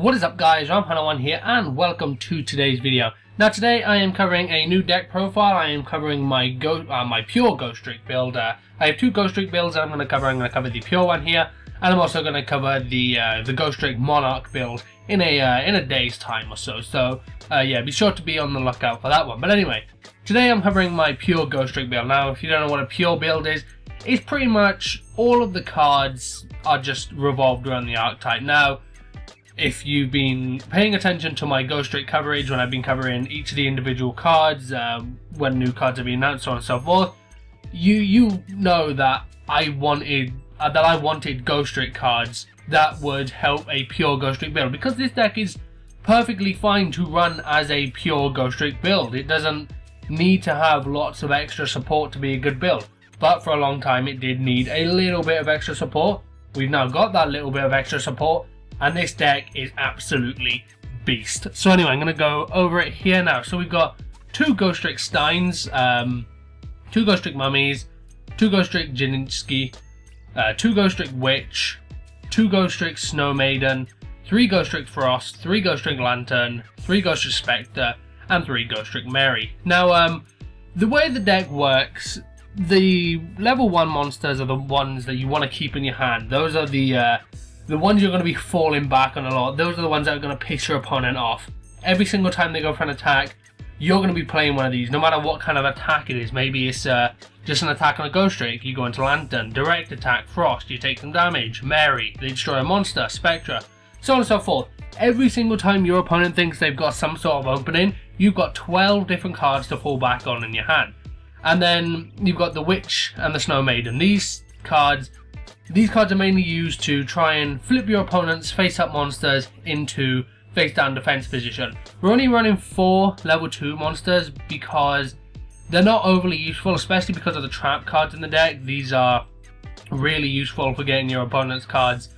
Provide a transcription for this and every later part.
What is up guys, Ramhana1 here and welcome to today's video. Now today I am covering a new deck profile. I am covering my pure Ghostrick build. I have two Ghostrick builds I'm going to cover. I'm going to cover the pure one here, and I'm also going to cover the Ghostrick Monarch build in a day's time or so. So yeah, be sure to be on the lookout for that one. But anyway, today I'm covering my pure Ghostrick build. Now if you don't know what a pure build is, it's pretty much all of the cards are just revolved around the archetype. Now, if you've been paying attention to my Ghostrick coverage when I've been covering each of the individual cards, when new cards have been announced, so on and so forth, you know that I wanted Ghostrick cards that would help a pure Ghostrick build, because this deck is perfectly fine to run as a pure Ghostrick build. It doesn't need to have lots of extra support to be a good build. But for a long time it did need a little bit of extra support. We've now got that little bit of extra support, and this deck is absolutely beast. So anyway, I'm going to go over it here now. So we've got two Ghostrick Steins, two Ghostrick Mummies, two Ghostrick Jininsky, two Ghostrick Witch, two Ghostrick Snow Maiden, three Ghostrick Frost, three Ghostrick Lantern, three Ghostrick Spectre, and three Ghostrick Mary. Now, the way the deck works, the level 1 monsters are the ones that you want to keep in your hand. Those are the ones you're going to be falling back on a lot. Those are the ones that are going to piss your opponent off. Every single time they go for an attack, you're going to be playing one of these, no matter what kind of attack it is. Maybe it's just an attack on a Ghostrick, you go into Lantern, direct attack, Frost, you take some damage, Mary, they destroy a monster, Spectre, so on and so forth. Every single time your opponent thinks they've got some sort of opening, you've got 12 different cards to fall back on in your hand. And then you've got the Witch and the Snow Maiden. These cards are mainly used to try and flip your opponent's face-up monsters into face-down defense position. We're only running 4 level 2 monsters because they're not overly useful, especially because of the trap cards in the deck. These are really useful for getting your opponent's cards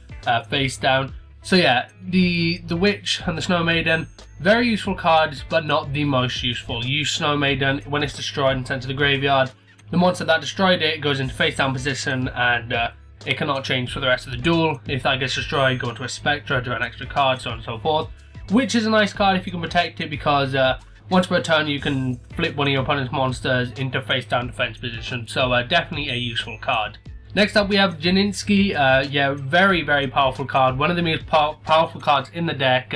face down. So yeah, the Witch and the Snow Maiden, very useful cards, but not the most useful. Use Snow Maiden when it's destroyed and sent to the graveyard. The monster that destroyed it goes into face down position, and it cannot change for the rest of the duel. If that gets destroyed, go into a Spectre, draw an extra card, so on and so forth. Which is a nice card if you can protect it, because once per turn you can flip one of your opponent's monsters into face down defense position. So definitely a useful card. Next up we have Jininsky. Yeah, very powerful card. One of the most powerful cards in the deck.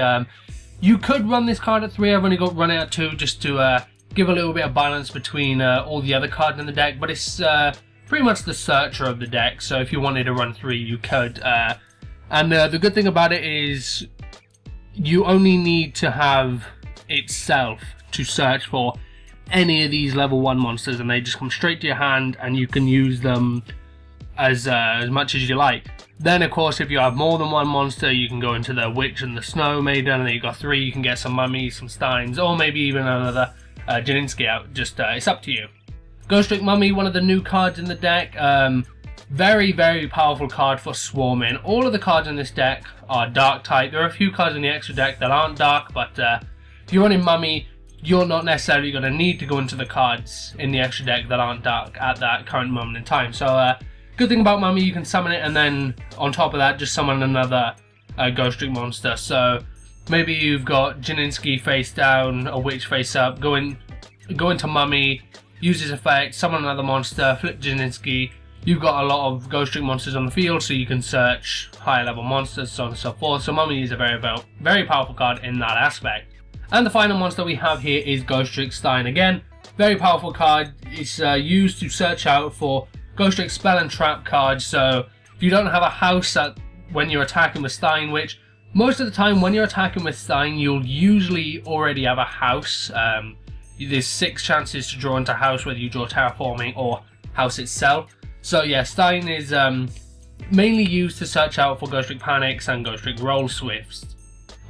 You could run this card at 3. I've only got run it at 2 just to give a little bit of balance between all the other cards in the deck. But it's pretty much the searcher of the deck. So if you wanted to run 3, you could. And the good thing about it is you only need to have itself to search for any of these level 1 monsters, and they just come straight to your hand, and you can use them as much as you like. Then of course, if you have more than one monster, you can go into the Witch and the Snow Maiden, and then you've got 3, you can get some Mummies, some Steins, or maybe even another Jininsky out. Just it's up to you. Ghostrick Mummy, one of the new cards in the deck. Very powerful card for swarming. All of the cards in this deck are dark type. There are a few cards in the extra deck that aren't dark, but if you're running Mummy, you're not necessarily going to need to go into the cards in the extra deck that aren't dark at that current moment in time. So good thing about Mummy, you can summon it, and then on top of that just summon another Ghostrick monster. So maybe you've got Jininsky face down, a Witch face up, go into Mummy, use his effect, summon another monster, flip Jininsky. You've got a lot of Ghostrick monsters on the field, so you can search higher level monsters, so on and so forth. So Mummy is a very powerful card in that aspect. And the final monster we have here is Ghostrick Stein. Again, very powerful card. It's used to search out for Ghostrick spell and trap cards. So if you don't have a house when you're attacking with Stein, which most of the time when you're attacking with Stein, you'll usually already have a house. There's 6 chances to draw into house, whether you draw terraforming or house itself. So yeah, Stein is mainly used to search out for Ghostrick Panics and Ghostrick Roll Swifts.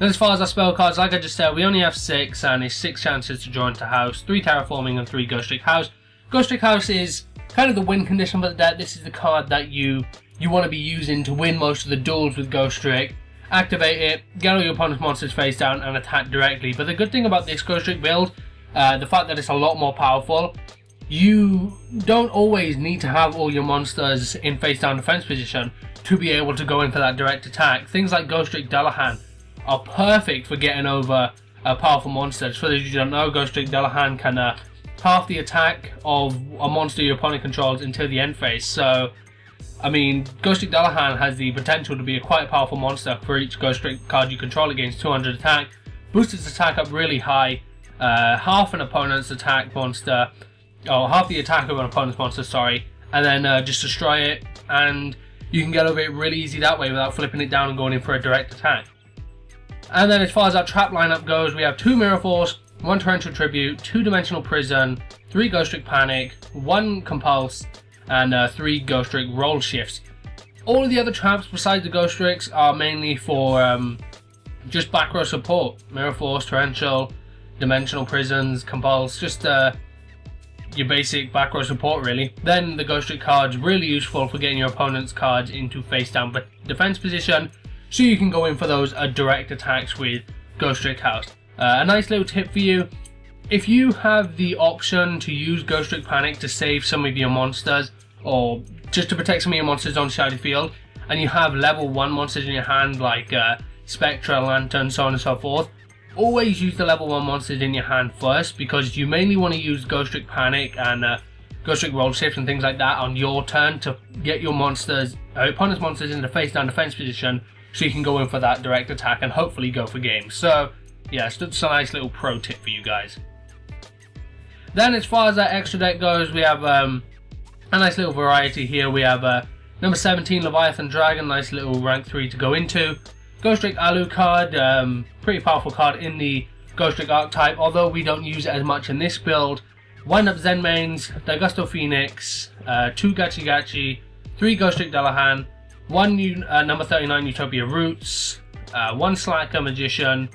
And as far as our spell cards, like I just said, we only have 6, and it's 6 chances to draw into house, 3 terraforming and 3 Ghostrick House. Ghostrick House is kind of the win condition for the deck. This is the card that you want to be using to win most of the duels with Ghostrick. Activate it, get all your opponent's monsters face down, and attack directly. But the good thing about this Ghostrick build, the fact that it's a lot more powerful, you don't always need to have all your monsters in face down defense position to be able to go in for that direct attack. Things like Ghostrick Dueling are perfect for getting over powerful monsters. For those of you who don't know, Ghostrick Dueling can half the attack of a monster your opponent controls until the end phase. So, I mean, Ghostrick Dueling has the potential to be a quite powerful monster for each Ghostrick card you control against 200 attack. Boosts its attack up really high, half an opponent's attack monster, or half the attack of an opponent's monster, sorry, and then just destroy it, and you can get over it really easy that way without flipping it down and going in for a direct attack. And then as far as our trap lineup goes, we have 2 Mirror Force, 1 Torrential Tribute, 2 Dimensional Prison, 3 Ghostrick Panic, 1 Compulse, and 3 Ghostrick Roll Shifts. All of the other traps besides the Ghostricks are mainly for just back row support. Mirror Force, Torrential, Dimensional Prisons, Compulse, just your basic back row support really. Then the Ghostrick cards really useful for getting your opponent's cards into face down defense position, so you can go in for those direct attacks with Ghostrick House. A nice little tip for you: if you have the option to use Ghostrick Panic to save some of your monsters, or just to protect some of your monsters on the side of the field, and you have level 1 monsters in your hand like Spectra, Lantern, so on and so forth, always use the level 1 monsters in your hand first, because you mainly want to use Ghostrick Panic and Ghostrick Roll Shift and things like that on your turn to get your monsters, opponent's monsters in the face down defense position, so you can go in for that direct attack and hopefully go for games. So yeah, it's just a nice little pro tip for you guys. Then as far as that extra deck goes, we have a nice little variety here. We have number 17 Leviathan Dragon, nice little rank 3 to go into. Ghostrick Alucard, pretty powerful card in the Ghostrick archetype, although we don't use it as much in this build. Wind Up Zen Mains, Daigusto Phoenix, 2 Gachi Gachi, 3 Ghostrick Dueling, 1 number 39 Utopia Roots, 1 Slacker Magician,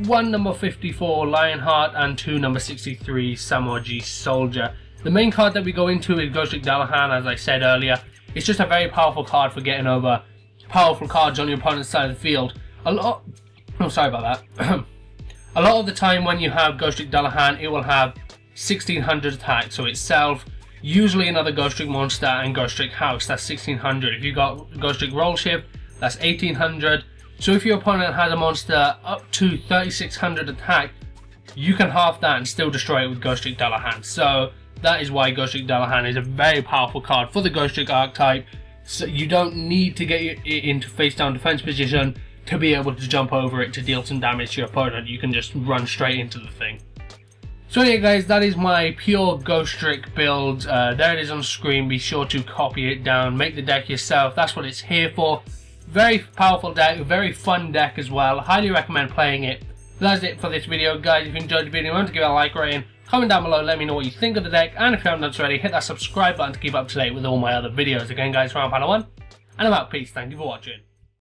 1 number 54 Lionheart, and 2 number 63 Samurai G Soldier. The main card that we go into is Ghostrick Dueling, as I said earlier. It's just a very powerful card for getting over powerful cards on your opponent's side of the field. A lot of the time when you have Ghostrick Dueling, it will have 1600 attack, so itself, usually another Ghostrick monster, and Ghostrick House, that's 1600. If you got Ghostrick Roll Shift, that's 1800. So if your opponent has a monster up to 3600 attack, you can half that and still destroy it with Ghostrick Dueling. So that is why Ghostrick Dueling is a very powerful card for the Ghostrick archetype. So you don't need to get it into face down defense position to be able to jump over it to deal some damage to your opponent. You can just run straight into the thing. So yeah guys, that is my pure Ghostrick build. There it is on screen. Be sure to copy it down, make the deck yourself. That's what it's here for. Very powerful deck, very fun deck as well. Highly recommend playing it. That's it for this video guys. If you enjoyed the video, remember to give it a like rating. Comment down below, let me know what you think of the deck, and if you haven't done so already, hit that subscribe button to keep up to date with all my other videos. Again guys, from Padawan, and I'm out. Peace, thank you for watching.